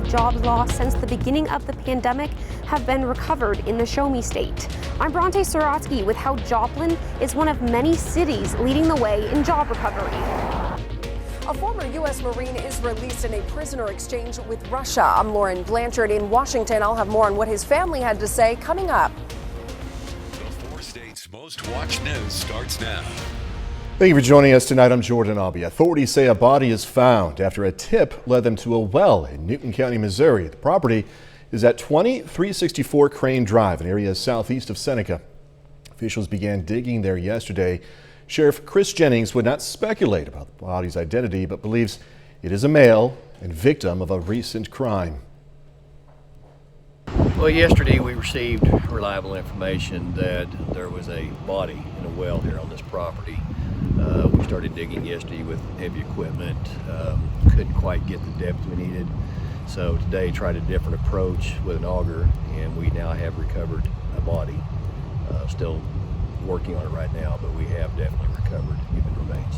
of jobs lost since the beginning of the pandemic have been recovered in the Show Me State. I'm Bronte Sorotsky with how Joplin is one of many cities leading the way in job recovery. A former U.S. Marine is released in a prisoner exchange with Russia. I'm Lauren Blanchard in Washington. I'll have more on what his family had to say coming up. The 4 states' most watched news starts now. Thank you for joining us tonight. I'm Jordan Albee. Authorities say a body is found after a tip led them to a well in Newton County, Missouri. The property is at 2364 Crane Drive, an area southeast of Seneca. Officials began digging there yesterday. Sheriff Chris Jennings would not speculate about the body's identity, but believes it is a male and victim of a recent crime. Well, yesterday we received reliable information that there was a body in a well here on this property. We started digging yesterday with heavy equipment, couldn't quite get the depth we needed. So today tried a different approach with an auger, and we now have recovered a body. Still working on it right now, but we have definitely recovered human remains.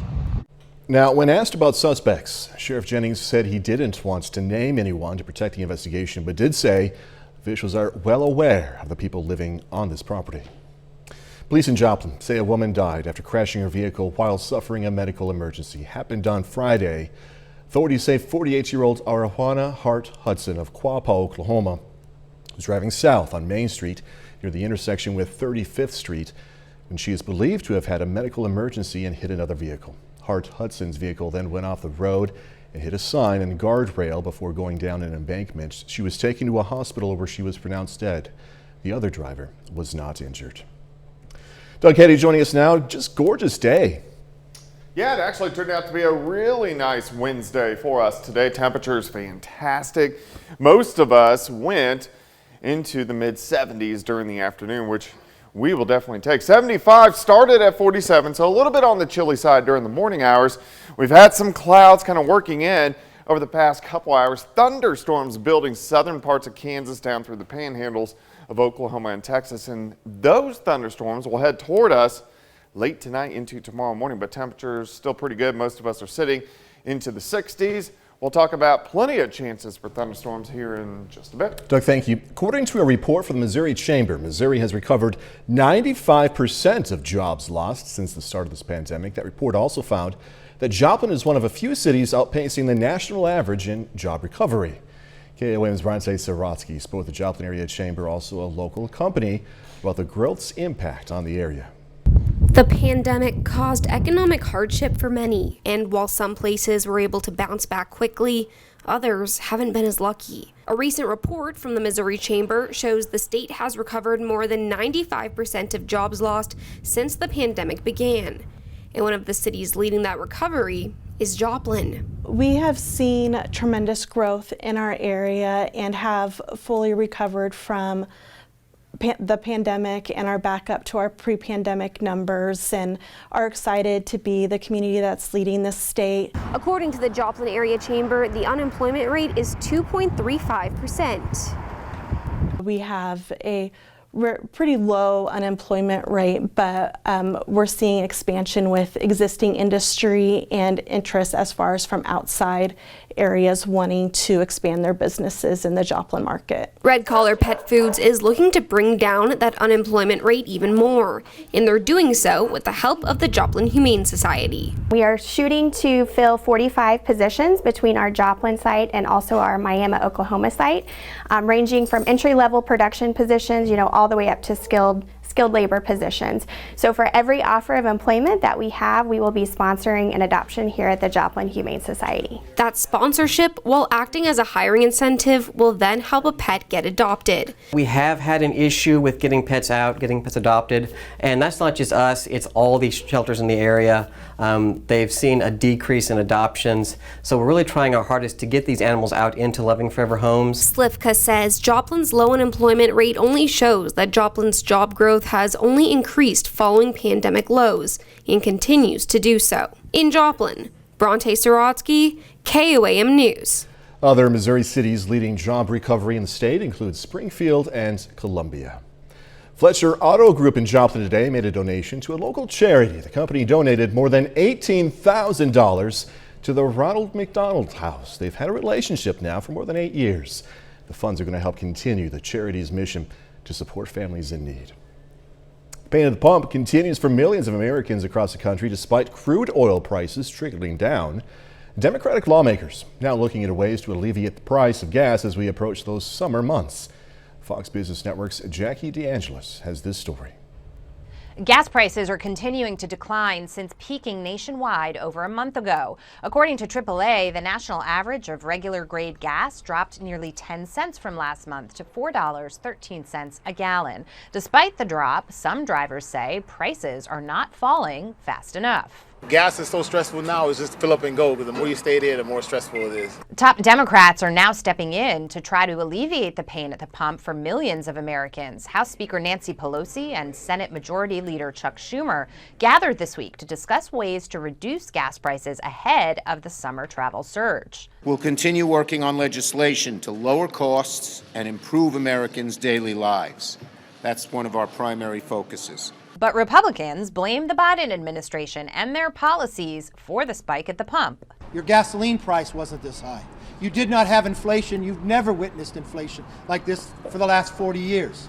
Now, when asked about suspects, Sheriff Jennings said he didn't want to name anyone to protect the investigation, but did say officials are well aware of the people living on this property. Police in Joplin say a woman died after crashing her vehicle while suffering a medical emergency. Happened on Friday. Authorities say 48-year-old Arawana Hart Hudson of Quapaw, Oklahoma, was driving south on Main Street near the intersection with 35th Street when she is believed to have had a medical emergency and hit another vehicle. Hart Hudson's vehicle then went off the road and hit a sign and guardrail before going down an embankment. She was taken to a hospital where she was pronounced dead. The other driver was not injured. Doug Heddy joining us now. Just gorgeous day. Yeah, it actually turned out to be a really nice Wednesday for us today. Temperatures fantastic. Most of us went into the mid-70s during the afternoon, which we will definitely take. 75 started at 47, so a little bit on the chilly side during the morning hours. We've had some clouds kind of working in over the past couple hours. Thunderstorms building southern parts of Kansas down through the panhandles of Oklahoma and Texas, and those thunderstorms will head toward us late tonight into tomorrow morning, but temperatures still pretty good. Most of us are sitting into the 60s. We'll talk about plenty of chances for thunderstorms here in just a bit. Doug, thank you. According to a report from the Missouri Chamber, Missouri has recovered 95% of jobs lost since the start of this pandemic. That report also found that Joplin is one of a few cities outpacing the national average in job recovery. KOM's Bronte Sorotsky spoke with the Joplin Area Chamber, also a local company, about the growth's impact on the area. The pandemic caused economic hardship for many, and while some places were able to bounce back quickly, others haven't been as lucky. A recent report from the Missouri Chamber shows the state has recovered more than 95% of jobs lost since the pandemic began. And one of the cities leading that recovery is Joplin. We have seen tremendous growth in our area and have fully recovered from the pandemic and are back up to our pre-pandemic numbers and are excited to be the community that's leading the state. According to the Joplin Area Chamber, the unemployment rate is 2.35%. We have a pretty low unemployment rate, but we're seeing expansion with existing industry and interest as far as from outside areas wanting to expand their businesses in the Joplin market. Red Collar Pet Foods is looking to bring down that unemployment rate even more, and they're doing so with the help of the Joplin Humane Society. We are shooting to fill 45 positions between our Joplin site and also our Miami, Oklahoma site, ranging from entry-level production positions, all the way up to skilled labor positions. So for every offer of employment that we have, we will be sponsoring an adoption here at the Joplin Humane Society. That sponsorship, while acting as a hiring incentive, will then help a pet get adopted. We have had an issue with getting pets out, getting pets adopted, and that's not just us, it's all these shelters in the area. They've seen a decrease in adoptions, so we're really trying our hardest to get these animals out into loving forever homes. Slivka says Joplin's low unemployment rate only shows that Joplin's job growth has only increased following pandemic lows and continues to do so. In Joplin, Bronte Sorotsky, KOAM News. Other Missouri cities leading job recovery in the state include Springfield and Columbia. Fletcher Auto Group in Joplin today made a donation to a local charity. The company donated more than $18,000 to the Ronald McDonald House. They've had a relationship now for more than 8 years. The funds are going to help continue the charity's mission to support families in need. Pain at the pump continues for millions of Americans across the country despite crude oil prices trickling down. Democratic lawmakers now looking at ways to alleviate the price of gas as we approach those summer months. Fox Business Network's Jackie DeAngelis has this story. Gas prices are continuing to decline since peaking nationwide over a month ago. According to AAA, the national average of regular grade gas dropped nearly 10 cents from last month to $4.13 a gallon. Despite the drop, some drivers say prices are not falling fast enough. Gas is so stressful now, it's just fill up and go, because the more you stay there, the more stressful it is. Top Democrats are now stepping in to try to alleviate the pain at the pump for millions of Americans. House Speaker Nancy Pelosi and Senate Majority Leader Chuck Schumer gathered this week to discuss ways to reduce gas prices ahead of the summer travel surge. We'll continue working on legislation to lower costs and improve Americans' daily lives. That's one of our primary focuses. But Republicans blame the Biden administration and their policies for the spike at the pump. Your gasoline price wasn't this high. You did not have inflation. You've never witnessed inflation like this for the last 40 years.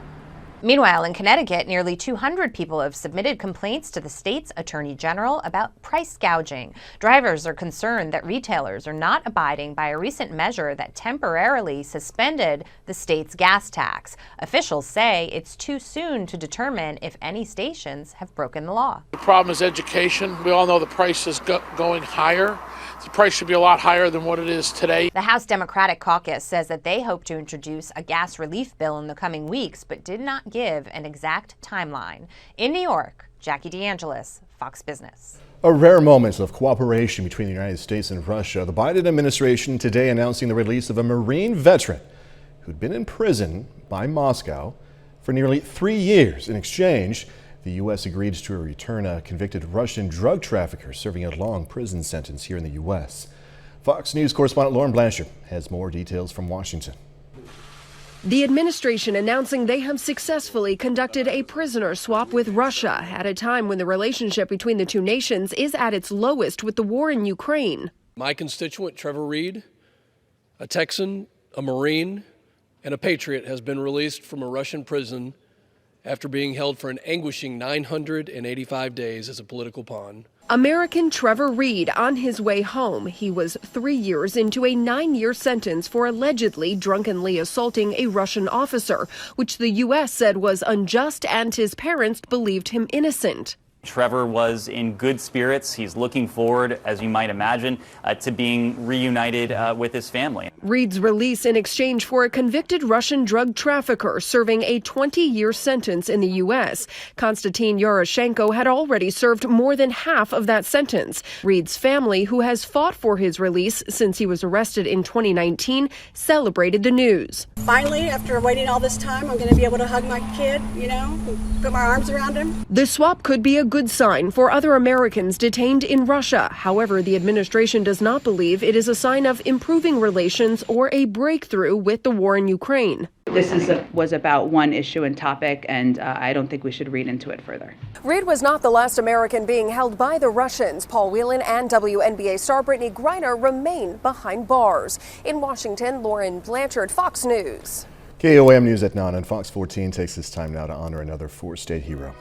Meanwhile, in Connecticut, nearly 200 people have submitted complaints to the state's attorney general about price gouging. Drivers are concerned that retailers are not abiding by a recent measure that temporarily suspended the state's gas tax. Officials say it's too soon to determine if any stations have broken the law. The problem is education. We all know the price is going higher. The price should be a lot higher than what it is today. The House Democratic Caucus says that they hope to introduce a gas relief bill in the coming weeks, but did not give an exact timeline. In New York, Jackie DeAngelis, Fox Business. A rare moment of cooperation between the United States and Russia. The Biden administration today announcing the release of a Marine veteran who'd been in prison by Moscow for nearly 3 years. In exchange, the U.S. agreed to return a convicted Russian drug trafficker serving a long prison sentence here in the U.S. Fox News correspondent Lauren Blanchard has more details from Washington. The administration announcing they have successfully conducted a prisoner swap with Russia at a time when the relationship between the two nations is at its lowest with the war in Ukraine. My constituent, Trevor Reed, a Texan, a Marine, and a patriot, has been released from a Russian prison after being held for an anguishing 985 days as a political pawn. American Trevor Reed on his way home. He was 3 years into a 9-year sentence for allegedly drunkenly assaulting a Russian officer, which the U.S. said was unjust and his parents believed him innocent. Trevor was in good spirits. He's looking forward, as you might imagine, to being reunited with his family. Reed's release in exchange for a convicted Russian drug trafficker serving a 20-year sentence in the U.S. Konstantin Yaroshenko had already served more than half of that sentence. Reed's family, who has fought for his release since he was arrested in 2019, celebrated the news. Finally, after waiting all this time, I'm going to be able to hug my kid, put my arms around him. The swap could be a good sign for other Americans detained in Russia. However, the administration does not believe it is a sign of improving relations or a breakthrough with the war in Ukraine. This was about one issue and topic, and I don't think we should read into it further. Reed was not the last American being held by the Russians. Paul Whelan and WNBA star Brittany Griner remain behind bars. In Washington, Lauren Blanchard, Fox News. KOM News at 9 on Fox 14 takes this time now to honor another four-state hero.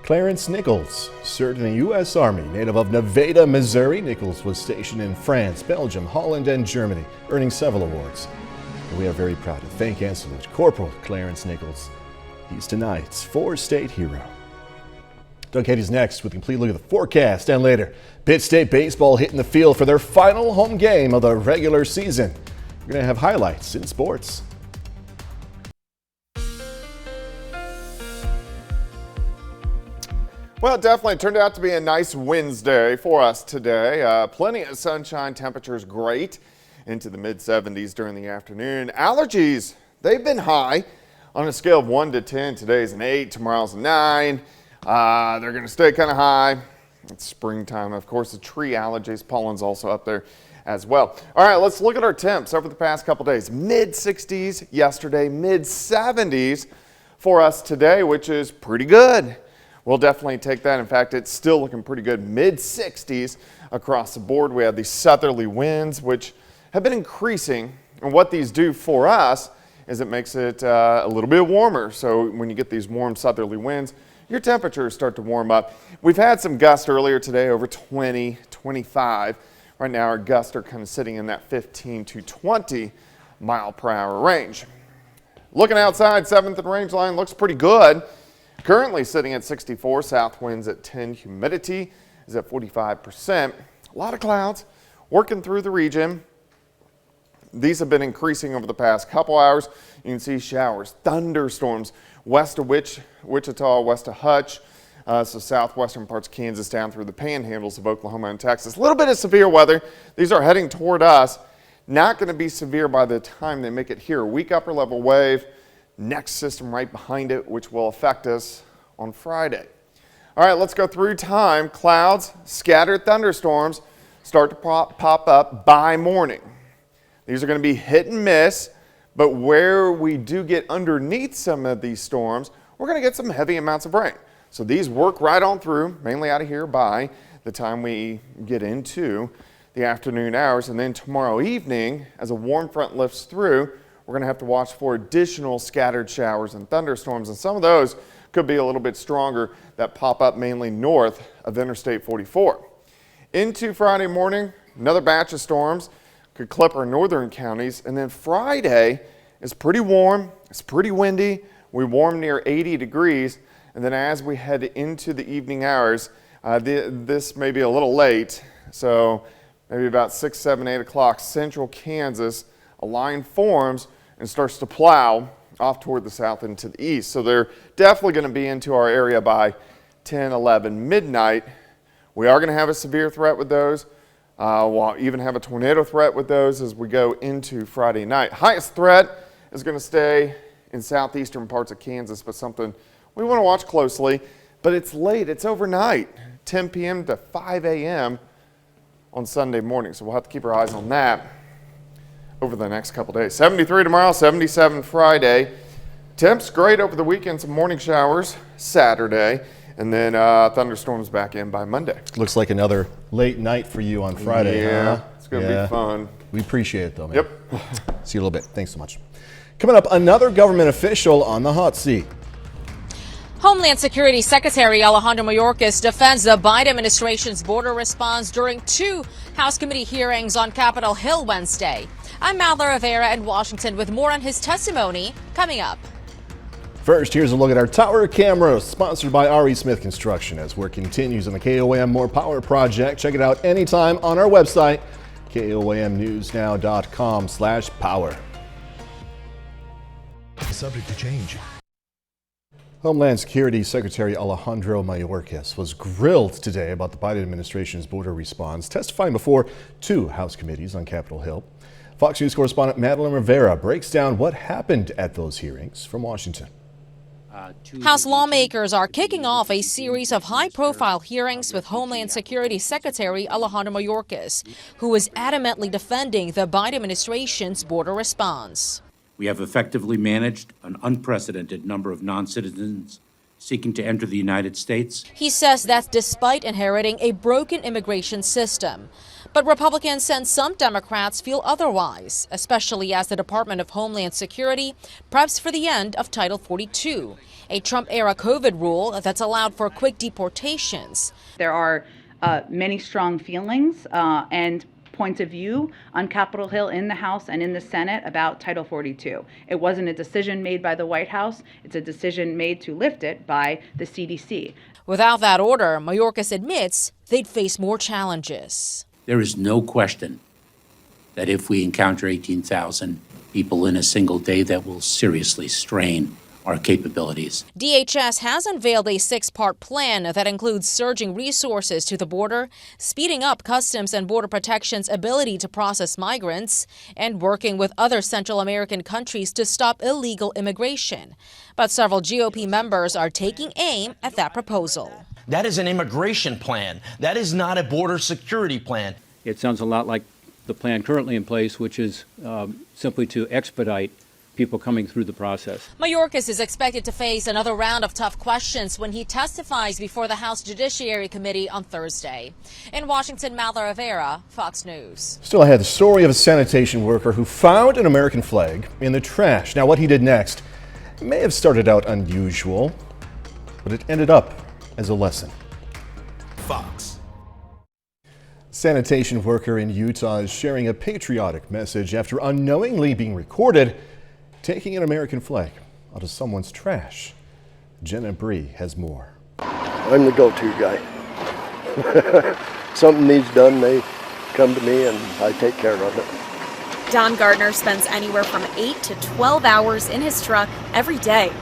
Clarence Nichols served in the U.S. Army, native of Nevada, Missouri. Nichols was stationed in France, Belgium, Holland, and Germany, earning several awards. And we are very proud to thank and salute Corporal Clarence Nichols. He's tonight's four-state hero. Doug Katie's next with a complete look at the forecast, and later, Pitt State baseball hitting the field for their final home game of the regular season. We're going to have highlights in sports. Well, it definitely turned out to be a nice Wednesday for us today. Plenty of sunshine, temperatures great into the mid-70s during the afternoon. Allergies, they've been high on a scale of 1 to 10. Today's an 8, tomorrow's a 9. They're going to stay kind of high. It's springtime, of course. The tree allergies, pollen's also up there as well. All right, let's look at our temps over the past couple days. Mid-60s yesterday, mid-70s for us today, which is pretty good. We'll definitely take that. In fact, it's still looking pretty good. Mid-60s across the board. We have these southerly winds, which have been increasing. And what these do for us is it makes it a little bit warmer. So when you get these warm southerly winds, your temperatures start to warm up. We've had some gusts earlier today, over 20, 25. Right now, our gusts are kind of sitting in that 15 to 20 mile per hour range. Looking outside, 7th and range line looks pretty good. Currently sitting at 64, south winds at 10, humidity is at 45%. A lot of clouds working through the region. These have been increasing over the past couple hours. You can see showers, thunderstorms west of Wichita, west of Hutch, so southwestern parts of Kansas down through the panhandles of Oklahoma and Texas. A little bit of severe weather. These are heading toward us. Not going to be severe by the time they make it here. A weak upper level wave. Next system right behind it, which will affect us on Friday. All right, let's go through time. Clouds, scattered thunderstorms start to pop up by morning. These are going to be hit and miss, but where we do get underneath some of these storms, we're going to get some heavy amounts of rain. So these work right on through, mainly out of here by the time we get into the afternoon hours. And then tomorrow evening, as a warm front lifts through, we're going to have to watch for additional scattered showers and thunderstorms, and some of those could be a little bit stronger that pop up mainly north of Interstate 44. Into Friday morning, another batch of storms could clip our northern counties, and then Friday is pretty warm, it's pretty windy, we warm near 80 degrees, and then as we head into the evening hours, this may be a little late, so maybe about 6, 7, 8 o'clock, central Kansas, a line forms and starts to plow off toward the south and to the east. So they're definitely going to be into our area by 10, 11, midnight. We are going to have a severe threat with those. We'll even have a tornado threat with those as we go into Friday night. Highest threat is going to stay in southeastern parts of Kansas, but something we want to watch closely. But it's late, it's overnight, 10 p.m. to 5 a.m. on Sunday morning. So we'll have to keep our eyes on that over the next couple days. 73 tomorrow, 77 Friday. Temps great over the weekend, some morning showers Saturday, and then thunderstorms back in by Monday. Looks like another late night for you on Friday. Yeah, huh? it's going to be fun. We appreciate it though, man. Yep. See you in a little bit. Thanks so much. Coming up, another government official on the hot seat. Homeland Security Secretary Alejandro Mayorkas defends the Biden administration's border response during 2 House committee hearings on Capitol Hill Wednesday. I'm Mallory Rivera in Washington with more on his testimony coming up. First, here's a look at our tower cameras, sponsored by R.E. Smith Construction, as work continues on the KOAM More Power project. Check it out anytime on our website, koamnewsnow.com/power. Subject to change. Homeland Security Secretary Alejandro Mayorkas was grilled today about the Biden administration's border response, testifying before 2 House committees on Capitol Hill. Fox News correspondent Madeleine Rivera breaks down what happened at those hearings from Washington. House lawmakers are kicking off a series of high-profile hearings with Homeland Security Secretary Alejandro Mayorkas, who is adamantly defending the Biden administration's border response. We have effectively managed an unprecedented number of non-citizens seeking to enter the United States. He says that's despite inheriting a broken immigration system. But Republicans and some Democrats feel otherwise, especially as the Department of Homeland Security preps for the end of Title 42, a Trump-era COVID rule that's allowed for quick deportations. There are many strong feelings and points of view on Capitol Hill in the House and in the Senate about Title 42. It wasn't a decision made by the White House. It's a decision made to lift it by the CDC. Without that order, Mayorkas admits they'd face more challenges. There is no question that if we encounter 18,000 people in a single day, that will seriously strain our capabilities. DHS has unveiled a 6-part plan that includes surging resources to the border, speeding up Customs and Border Protection's ability to process migrants, and working with other Central American countries to stop illegal immigration. But several GOP members are taking aim at that proposal. That is an immigration plan. That is not a border security plan. It sounds a lot like the plan currently in place, which is simply to expedite people coming through the process. Mayorkas is expected to face another round of tough questions when he testifies before the House Judiciary Committee on Thursday. In Washington, Mallory Rivera, Fox News. Still ahead, the story of a sanitation worker who found an American flag in the trash. Now, what he did next may have started out unusual, but it ended up as a lesson. Fox. Sanitation worker in Utah is sharing a patriotic message after unknowingly being recorded taking an American flag out of someone's trash. Jenna Bree has more. I'm the go-to guy. Something needs done, they come to me and I take care of it. Don Gardner spends anywhere from 8 to 12 hours in his truck every day.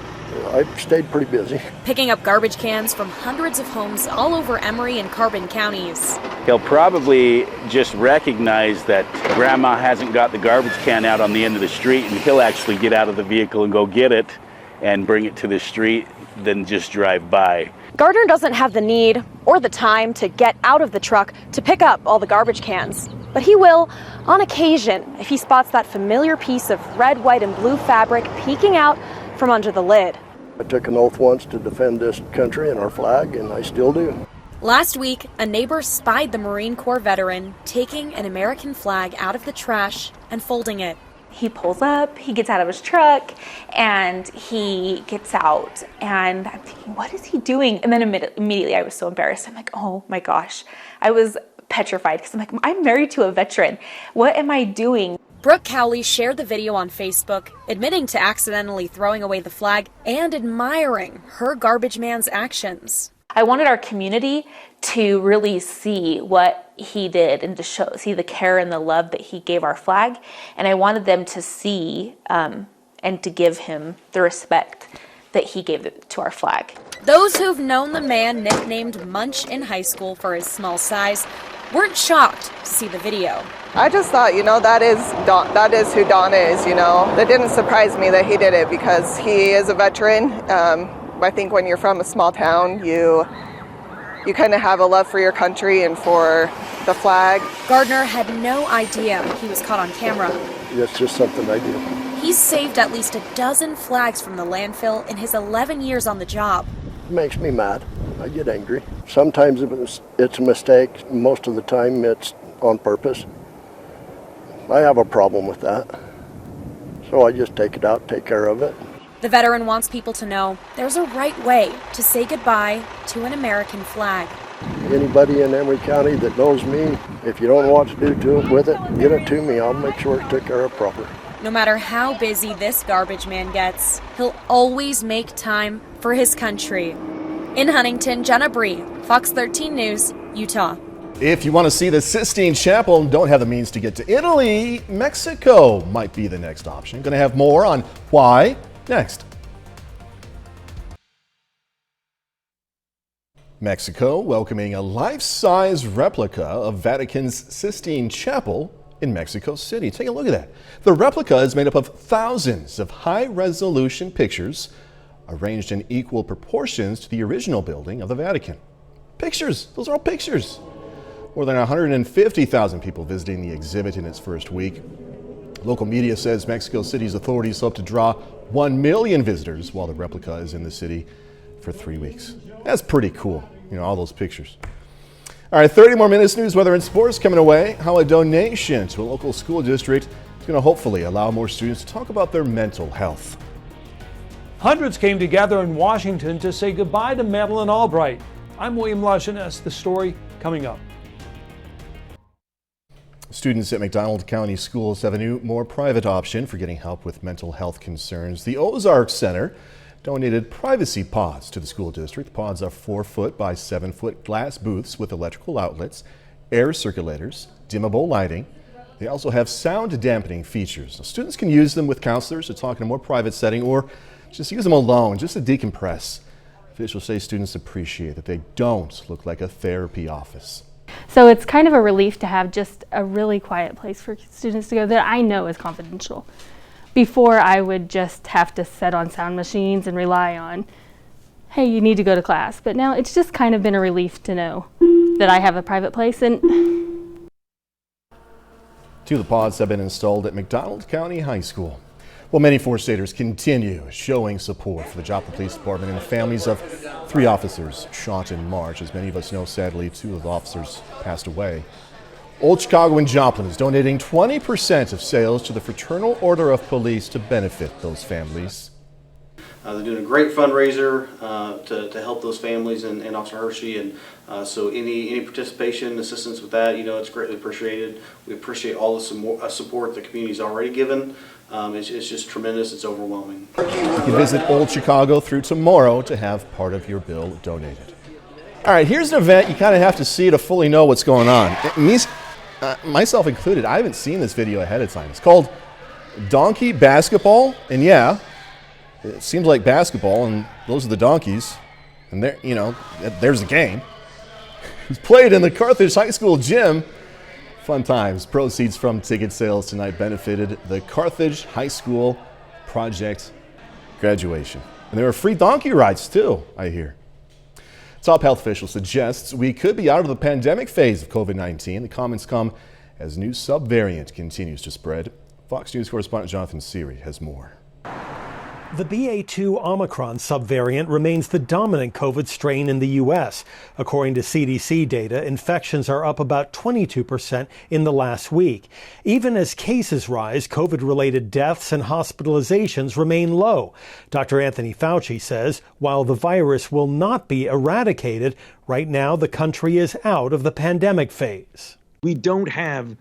I've stayed pretty busy. Picking up garbage cans from hundreds of homes all over Emery and Carbon counties. He'll probably just recognize that Grandma hasn't got the garbage can out on the end of the street, and he'll actually get out of the vehicle and go get it and bring it to the street, then just drive by. Gardner doesn't have the need or the time to get out of the truck to pick up all the garbage cans. But he will, on occasion, if he spots that familiar piece of red, white, and blue fabric peeking out from under the lid. I took an oath once to defend this country and our flag, and I still do. Last week, a neighbor spied the Marine Corps veteran taking an American flag out of the trash and folding it. He pulls up, he gets out of his truck, and he gets out. And I'm thinking, what is he doing? And then immediately I was so embarrassed. I'm like, oh my gosh. I was petrified because I'm like, I'm married to a veteran. What am I doing? Brooke Cowley shared the video on Facebook, admitting to accidentally throwing away the flag and admiring her garbage man's actions. I wanted our community to really see what he did and to see the care and the love that he gave our flag. And I wanted them to see and to give him the respect that he gave to our flag. Those who've known the man nicknamed Munch in high school for his small size weren't shocked to see the video. I just thought, that is who Don is, That didn't surprise me that he did it because he is a veteran. I think when you're from a small town, you kind of have a love for your country and for the flag. Gardner had no idea he was caught on camera. It's just something I do. He's saved at least a dozen flags from the landfill in his 11 years on the job. It makes me mad. I get angry. Sometimes it's a mistake. Most of the time it's on purpose. I have a problem with that. So I just take it out, take care of it. The veteran wants people to know there's a right way to say goodbye to an American flag. Anybody in Emery County that knows me, if you don't know what to do with it, get it to me. I'll make sure it's taken care of proper. No matter how busy this garbage man gets, he'll always make time for his country. In Huntington, Jenna Bree, Fox 13 News, Utah. If you want to see the Sistine Chapel and don't have the means to get to Italy, Mexico might be the next option. Going to have more on why next. Mexico welcoming a life-size replica of Vatican's Sistine Chapel in Mexico City. Take a look at that. The replica is made up of thousands of high-resolution pictures arranged in equal proportions to the original building of the Vatican. Pictures! Those are all pictures! More than 150,000 people visiting the exhibit in its first week. Local media says Mexico City's authorities hope to draw 1 million visitors while the replica is in the city for 3 weeks. That's pretty cool, all those pictures. All right, 30 more minutes news, weather, and sports coming away. How a donation to a local school district is going to hopefully allow more students to talk about their mental health. Hundreds came together in Washington to say goodbye to Madeleine Albright. I'm William Lajeunesse. The story coming up. Students at McDonald County Schools have a new, more private option for getting help with mental health concerns. The Ozarks Center donated privacy pods to the school district. The pods are 4-foot by 7-foot glass booths with electrical outlets, air circulators, dimmable lighting. They also have sound dampening features. So students can use them with counselors to talk in a more private setting or just use them alone, just to decompress. Officials say students appreciate that they don't look like a therapy office. So it's kind of a relief to have just a really quiet place for students to go that I know is confidential. Before, I would just have to set on sound machines and rely on, hey, you need to go to class. But now it's just kind of been a relief to know that I have a private place. And 2 of the pods have been installed at McDonald County High School. Well, many Four Staters continue showing support for the Joplin Police Department and the families of 3 officers shot in March. As many of us know, sadly, 2 of the officers passed away. Old Chicago in Joplin is donating 20% of sales to the Fraternal Order of Police to benefit those families. They're doing a great fundraiser to help those families and Officer Hershey, and so any participation, assistance with that, it's greatly appreciated. We appreciate all the support the community's already given. It's just tremendous. It's overwhelming. You can visit Old Chicago through tomorrow to have part of your bill donated. All right, here's an event you kind of have to see to fully know what's going on. Myself included, I haven't seen this video ahead of time. It's called Donkey Basketball, and yeah, it seems like basketball, and those are the donkeys, and there, there's the game. It's played in the Carthage High School gym. Fun times. Proceeds from ticket sales tonight benefited the Carthage High School project graduation. And there were free donkey rides too, I hear. Top health official suggests we could be out of the pandemic phase of COVID-19. The comments come as new subvariant continues to spread. Fox News correspondent Jonathan Seary has more. The BA.2 Omicron subvariant remains the dominant COVID strain in the U.S. According to CDC data, infections are up about 22% in the last week. Even as cases rise, COVID-related deaths and hospitalizations remain low. Dr. Anthony Fauci says while the virus will not be eradicated, right now the country is out of the pandemic phase. We don't have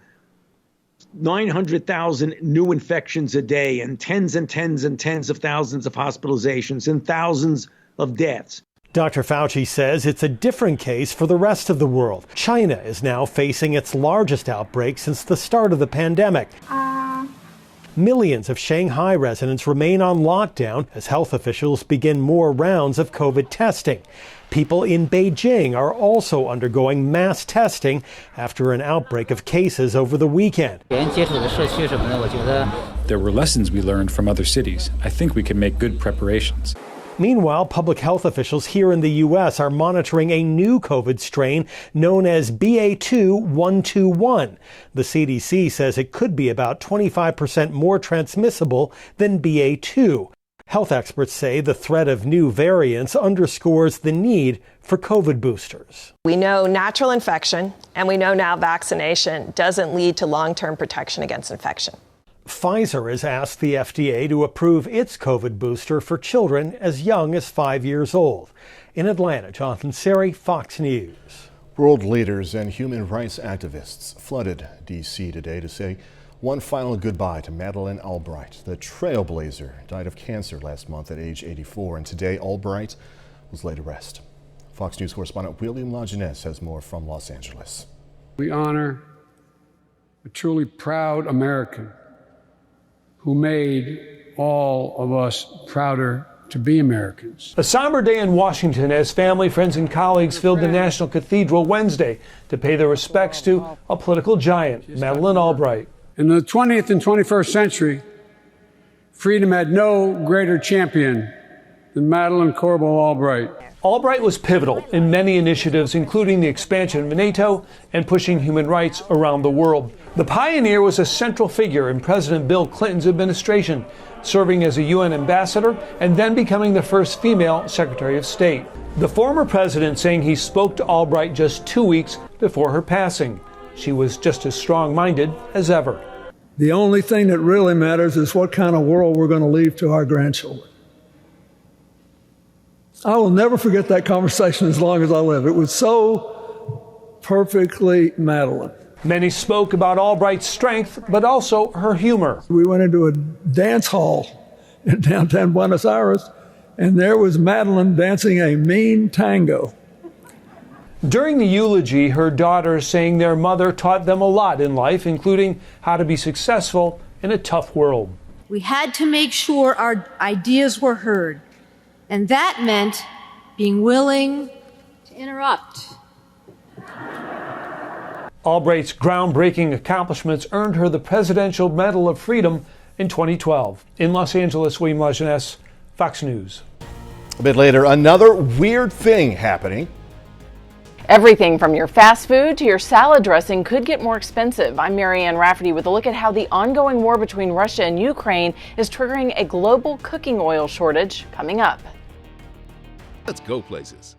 900,000 new infections a day and tens and tens and tens of thousands of hospitalizations and thousands of deaths. Dr. Fauci says it's a different case for the rest of the world. China is now facing its largest outbreak since the start of the pandemic. Millions of Shanghai residents remain on lockdown as health officials begin more rounds of COVID testing. People in Beijing are also undergoing mass testing after an outbreak of cases over the weekend. There were lessons we learned from other cities. I think we can make good preparations. Meanwhile, public health officials here in the U.S. are monitoring a new COVID strain known as BA.2.121. The CDC says it could be about 25% more transmissible than BA.2. Health experts say the threat of new variants underscores the need for COVID boosters. We know natural infection, and we know now vaccination doesn't lead to long-term protection against infection. Pfizer has asked the FDA to approve its COVID booster for children as young as 5 years old. In Atlanta, Jonathan Seary, Fox News. World leaders and human rights activists flooded D.C. today to say one final goodbye to Madeleine Albright. The trailblazer died of cancer last month at age 84, and today Albright was laid to rest. Fox News correspondent William Lajeunesse has more from Los Angeles. We honor a truly proud American who made all of us prouder to be Americans. A somber day in Washington as family, friends, and colleagues filled the National Cathedral Wednesday to pay their respects to a political giant, Madeleine Albright. In the 20th and 21st century, freedom had no greater champion than Madeleine Albright. Albright was pivotal in many initiatives, including the expansion of NATO and pushing human rights around the world. The pioneer was a central figure in President Bill Clinton's administration, serving as a UN ambassador and then becoming the first female Secretary of State. The former president saying he spoke to Albright just 2 weeks before her passing. She was just as strong-minded as ever. The only thing that really matters is what kind of world we're going to leave to our grandchildren. I will never forget that conversation as long as I live. It was so perfectly Madeleine. Many spoke about Albright's strength, but also her humor. We went into a dance hall in downtown Buenos Aires, and there was Madeleine dancing a mean tango. During the eulogy, her daughters saying their mother taught them a lot in life, including how to be successful in a tough world. We had to make sure our ideas were heard, and that meant being willing to interrupt. Albright's groundbreaking accomplishments earned her the Presidential Medal of Freedom in 2012. In Los Angeles, William Lajeunesse, Fox News. A bit later, another weird thing happening Everything from your fast food to your salad dressing could get more expensive. I'm Marianne Rafferty with a look at how the ongoing war between Russia and Ukraine is triggering a global cooking oil shortage coming up. Let's go places.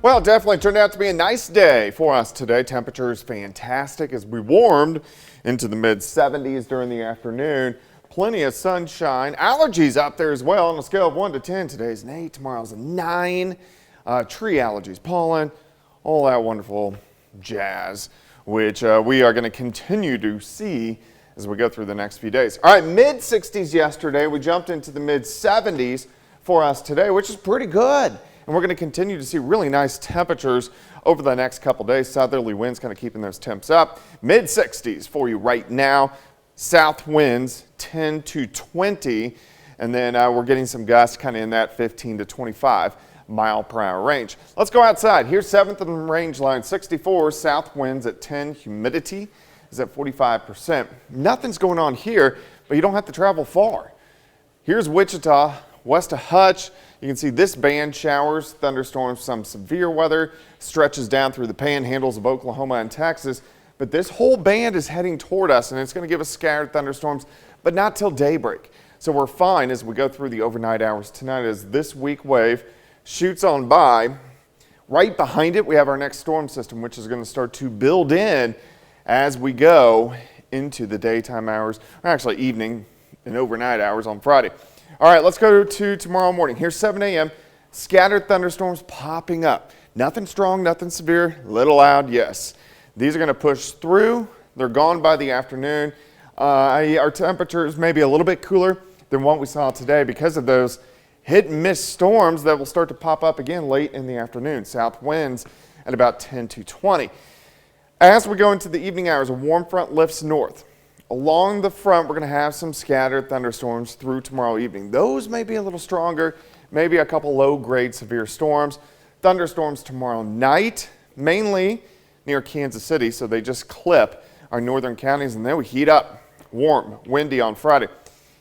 Well, it definitely turned out to be a nice day for us today. Temperature is fantastic as we warmed into the mid-70s during the afternoon. Plenty of sunshine. Allergies out there as well on a scale of 1 to 10. Today's an 8, tomorrow's a 9. Tree allergies, pollen, all that wonderful jazz, which we are going to continue to see as we go through the next few days. All right, mid-60s yesterday. We jumped into the mid-70s for us today, which is pretty good. And we're going to continue to see really nice temperatures over the next couple days. Southerly winds kind of keeping those temps up. Mid-60s for you right now. South winds 10 to 20, and then we're getting some gusts kind of in that 15 to 25 mile per hour range. Let's go outside. Here's 7th and range line 64, south winds at 10, humidity is at 45%. Nothing's going on here, but you don't have to travel far. Here's Wichita, west of Hutch. You can see this band showers, thunderstorms, some severe weather stretches down through the panhandles of Oklahoma and Texas. But this whole band is heading toward us, and it's going to give us scattered thunderstorms, but not till daybreak. So we're fine as we go through the overnight hours tonight as this weak wave shoots on by. Right behind it, we have our next storm system, which is going to start to build in as we go into the daytime hours, or actually evening and overnight hours on Friday. All right, let's go to tomorrow morning. Here's 7 a.m. Scattered thunderstorms popping up. Nothing strong, nothing severe, little loud, yes. These are going to push through. They're gone by the afternoon. Our temperatures may be a little bit cooler than what we saw today because of those hit and miss storms that will start to pop up again late in the afternoon. South winds at about 10 to 20. As we go into the evening hours, a warm front lifts north. Along the front, we're going to have some scattered thunderstorms through tomorrow evening. Those may be a little stronger, maybe a couple low-grade severe storms. Thunderstorms tomorrow night, mainly near Kansas City, so they just clip our northern counties, and then we heat up. Warm, windy on Friday.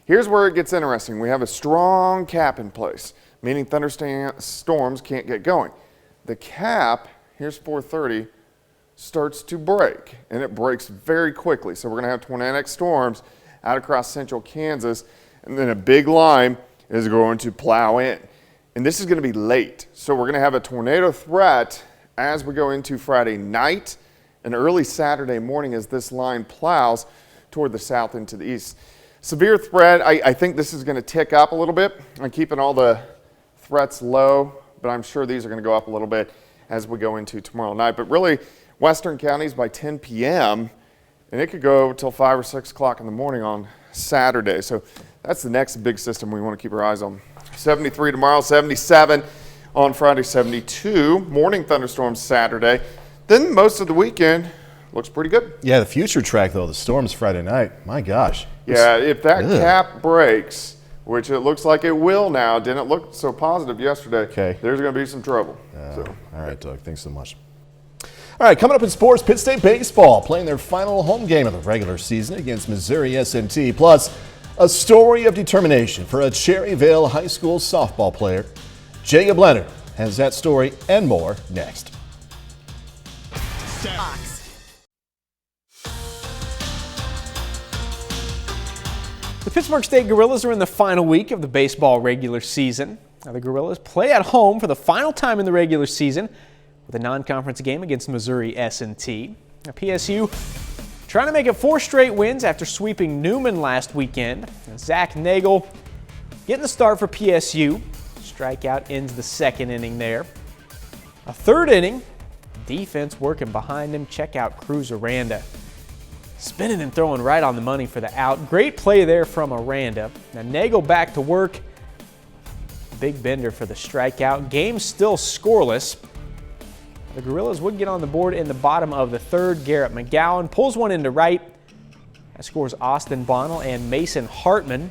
Here's where it gets interesting. We have a strong cap in place, meaning thunderstorms can't get going. The cap, here's 4:30, starts to break, and it breaks very quickly. So we're going to have tornadic storms out across central Kansas, and then a big line is going to plow in. And this is going to be late. So we're going to have a tornado threat as we go into Friday night and early Saturday morning as this line plows toward the south and to the east. Severe threat, I think this is going to tick up a little bit. I'm keeping all the threats low, but I'm sure these are going to go up a little bit as we go into tomorrow night. But really, western counties by 10 p.m., and it could go till 5 or 6 o'clock in the morning on Saturday. So that's the next big system we want to keep our eyes on. 73 tomorrow, 77 on Friday, 72. Morning thunderstorms Saturday. Then most of the weekend looks pretty good. Yeah, the future track, though, the storms Friday night. My gosh. Yeah, if that cap breaks, which it looks like it will now, didn't look so positive yesterday, there's going to be some trouble. All right, Doug, thanks so much. All right, coming up in sports, Pitt State baseball playing their final home game of the regular season against Missouri S&T, plus a story of determination for a Cherryvale High School softball player. Jacob Leonard has that story and more next. The Pittsburgh State Gorillas are in the final week of the baseball regular season. Now the Gorillas play at home for the final time in the regular season with a non-conference game against Missouri S&T. Now PSU trying to make it 4 straight wins after sweeping Newman last weekend. Now Zach Nagel getting the start for PSU. Strikeout ends the second inning there. A third inning, defense working behind him. Check out Cruz Miranda. Spinning and throwing right on the money for the out. Great play there from Miranda. Now Nagel back to work. Big bender for the strikeout. Game still scoreless. The Gorillas would get on the board in the bottom of the third. Garrett McGowan pulls one into right. That scores Austin Bonnell and Mason Hartman.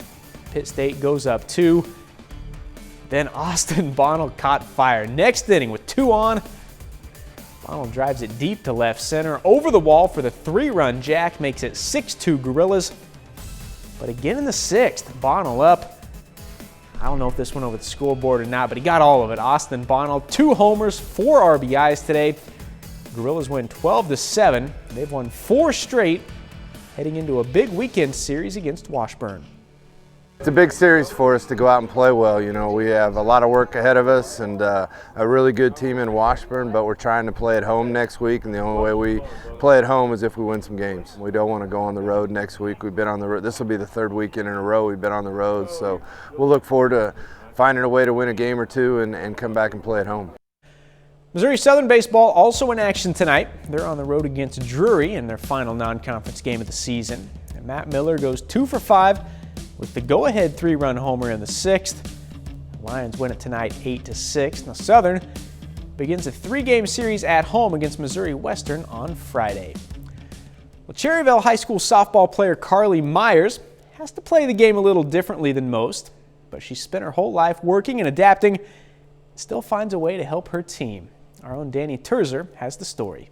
Pitt State goes up 2. Then Austin Bonnell caught fire. Next inning with 2 on. Bonnell drives it deep to left center. Over the wall for the 3-run jack. Makes it 6-2 Gorillas. But again in the 6th, Bonnell up. I don't know if this went over the scoreboard or not, but he got all of it. Austin Bonald, 2 homers, 4 RBIs today. Gorillas win 12-7. They've won 4 straight, heading into a big weekend series against Washburn. It's a big series for us to go out and play well. You know, we have a lot of work ahead of us and a really good team in Washburn, but we're trying to play at home next week, and the only way we play at home is if we win some games. We don't want to go on the road next week. We've been on the road. This will be the 3rd weekend in a row we've been on the road, so we'll look forward to finding a way to win a game or two and come back and play at home. Missouri Southern baseball also in action tonight. They're on the road against Drury in their final non-conference game of the season. And Matt Miller goes 2 for 5 with the go-ahead 3-run homer in the 6th. The Lions win it tonight 8-6. Now Southern begins a 3-game series at home against Missouri Western on Friday. Well, Cherryville High School softball player Carly Myers has to play the game a little differently than most, but she spent her whole life working and adapting, and still finds a way to help her team. Our own Danny Terzer has the story.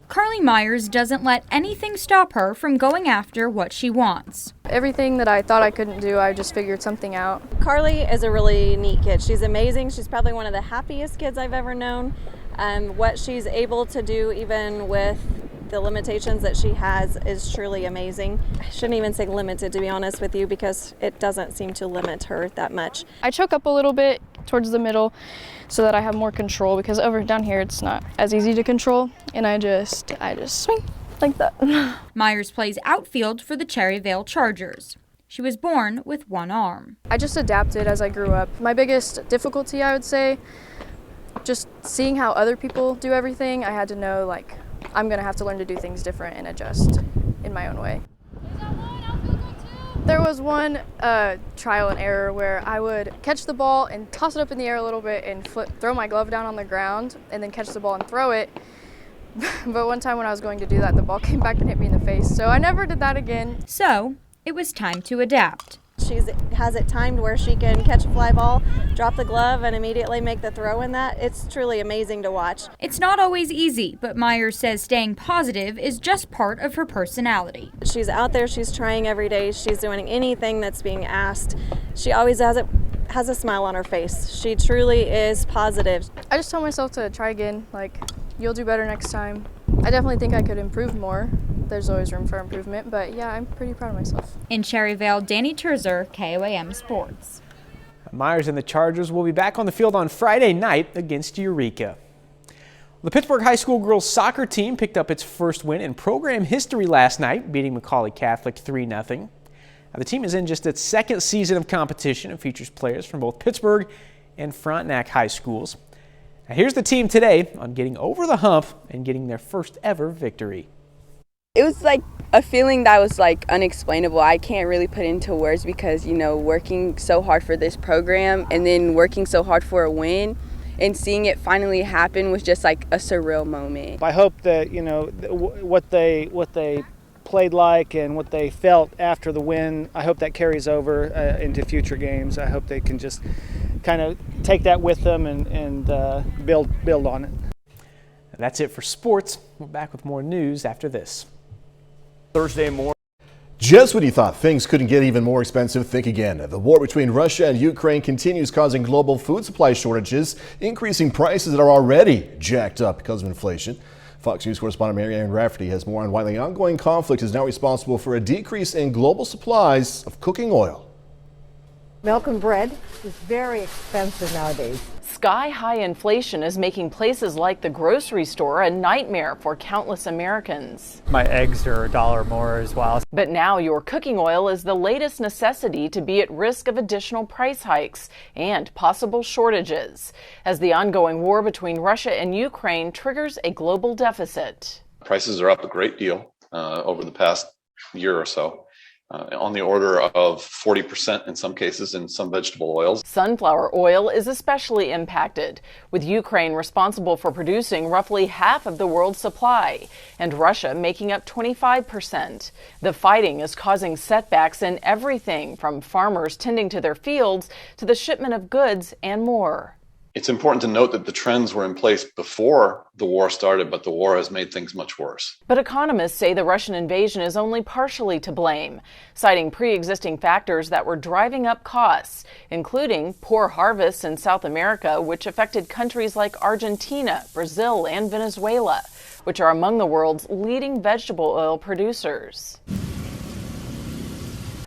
Carly Myers doesn't let anything stop her from going after what she wants. Everything that I thought I couldn't do, I just figured something out. Carly is a really neat kid. She's amazing. She's probably one of the happiest kids I've ever known. What she's able to do, even with the limitations that she has, is truly amazing. I shouldn't even say limited, to be honest with you, because it doesn't seem to limit her that much. I choke up a little bit towards the middle so that I have more control, because over down here it's not as easy to control, and I just swing like that. Myers plays outfield for the Cherryvale Chargers. She was born with one arm. I just adapted as I grew up. My biggest difficulty, I would say, just seeing how other people do everything. I had to know, like, I'm gonna have to learn to do things different and adjust in my own way. There was one trial and error where I would catch the ball and toss it up in the air a little bit and throw my glove down on the ground and then catch the ball and throw it. But one time when I was going to do that, the ball came back and hit me in the face. So I never did that again. So it was time to adapt. She has it timed where she can catch a fly ball, drop the glove, and immediately make the throw in that. It's truly amazing to watch. It's not always easy, but Myers says staying positive is just part of her personality. She's out there, she's trying every day, she's doing anything that's being asked. She always has a smile on her face. She truly is positive. I just tell myself to try again, like, you'll do better next time. I definitely think I could improve more. There's always room for improvement, but yeah, I'm pretty proud of myself. In Cherryvale, Danny Terzer, KOAM Sports. Myers and the Chargers will be back on the field on Friday night against Eureka. The Pittsburgh High School girls soccer team picked up its first win in program history last night, beating Macaulay Catholic 3-0. The team is in just its 2nd season of competition and features players from both Pittsburgh and Frontenac High Schools. Now here's the team today on getting over the hump and getting their first ever victory. It was like a feeling that was like unexplainable. I can't really put into words because, you know, working so hard for this program and then working so hard for a win and seeing it finally happen was just like a surreal moment. I hope that, you know, what they played like and what they felt after the win, I hope that carries over into future games. I hope they can just kind of take that with them and build on it. And that's it for sports. We're back with more news after this. Thursday morning. Just when you thought things couldn't get even more expensive, think again. The war between Russia and Ukraine continues causing global food supply shortages, increasing prices that are already jacked up because of inflation. Fox News correspondent Marianne Rafferty has more on why the ongoing conflict is now responsible for a decrease in global supplies of cooking oil. Milk and bread is very expensive nowadays. Sky-high inflation is making places like the grocery store a nightmare for countless Americans. My eggs are $1 more as well. But now your cooking oil is the latest necessity to be at risk of additional price hikes and possible shortages, as the ongoing war between Russia and Ukraine triggers a global deficit. Prices are up a great deal over the past year or so. On the order of 40% in some cases in some vegetable oils. Sunflower oil is especially impacted, with Ukraine responsible for producing roughly half of the world's supply, and Russia making up 25%. The fighting is causing setbacks in everything from farmers tending to their fields to the shipment of goods and more. It's important to note that the trends were in place before the war started, but the war has made things much worse. But economists say the Russian invasion is only partially to blame, citing pre-existing factors that were driving up costs, including poor harvests in South America, which affected countries like Argentina, Brazil, and Venezuela, which are among the world's leading vegetable oil producers.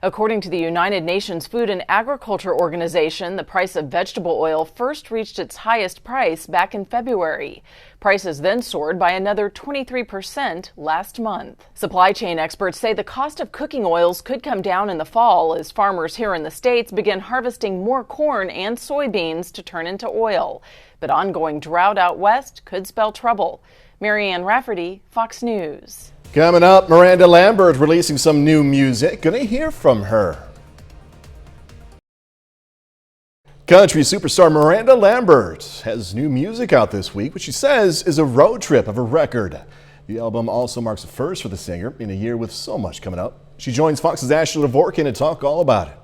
According to the United Nations Food and Agriculture Organization, the price of vegetable oil first reached its highest price back in February. Prices then soared by another 23% last month. Supply chain experts say the cost of cooking oils could come down in the fall as farmers here in the States begin harvesting more corn and soybeans to turn into oil. But ongoing drought out west could spell trouble. Marianne Rafferty, Fox News. Coming up, Miranda Lambert releasing some new music. Gonna hear from her. Country superstar Miranda Lambert has new music out this week, which she says is a road trip of a record. The album also marks a first for the singer in a year with so much coming up. She joins Fox's Ashley Dvorkin to talk all about it.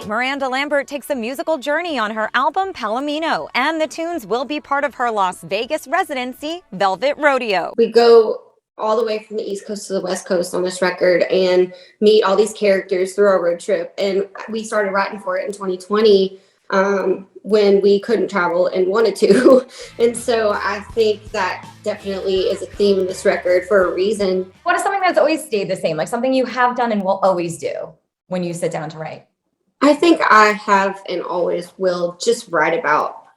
Miranda Lambert takes a musical journey on her album Palomino, and the tunes will be part of her Las Vegas residency, Velvet Rodeo. We go all the way from the East Coast to the West Coast on this record and meet all these characters through our road trip. And we started writing for it in 2020 when we couldn't travel and wanted to. And so I think that definitely is a theme in this record for a reason. What is something that's always stayed the same, like something you have done and will always do when you sit down to write? I think I have and always will just write about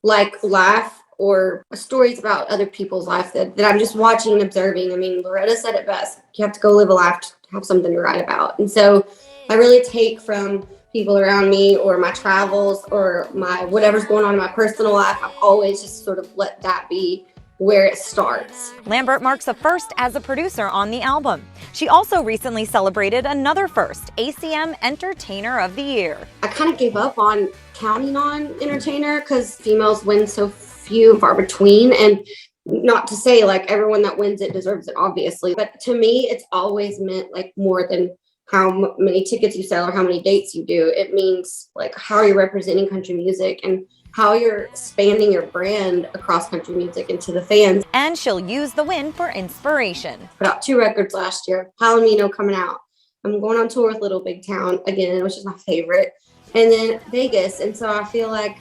like life or stories about other people's life that I'm just watching and observing. I mean, Loretta said it best. You have to go live a life to have something to write about. And so I really take from people around me or my travels or my whatever's going on in my personal life. I've always just sort of let that be where it starts. Lambert marks a first as a producer on the album. She also recently celebrated another first, ACM Entertainer of the Year. I kind of gave up on counting on entertainer because females win so few and far between, and not to say like everyone that wins it deserves it, obviously, but to me it's always meant like more than how many tickets you sell or how many dates you do. It means like how you're representing country music and how you're expanding your brand across country music and to the fans. And she'll use the win for inspiration. Put out 2 records last year, Palomino coming out. I'm going on tour with Little Big Town again, which is my favorite, and then Vegas. And so I feel like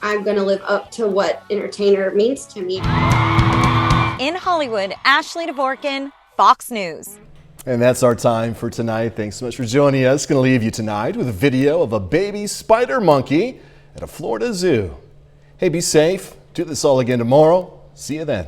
I'm gonna live up to what entertainer means to me. In Hollywood, Ashley Dvorkin, Fox News. And that's our time for tonight. Thanks so much for joining us. Gonna leave you tonight with a video of a baby spider monkey at a Florida zoo. Hey, be safe. Do this all again tomorrow. See you then.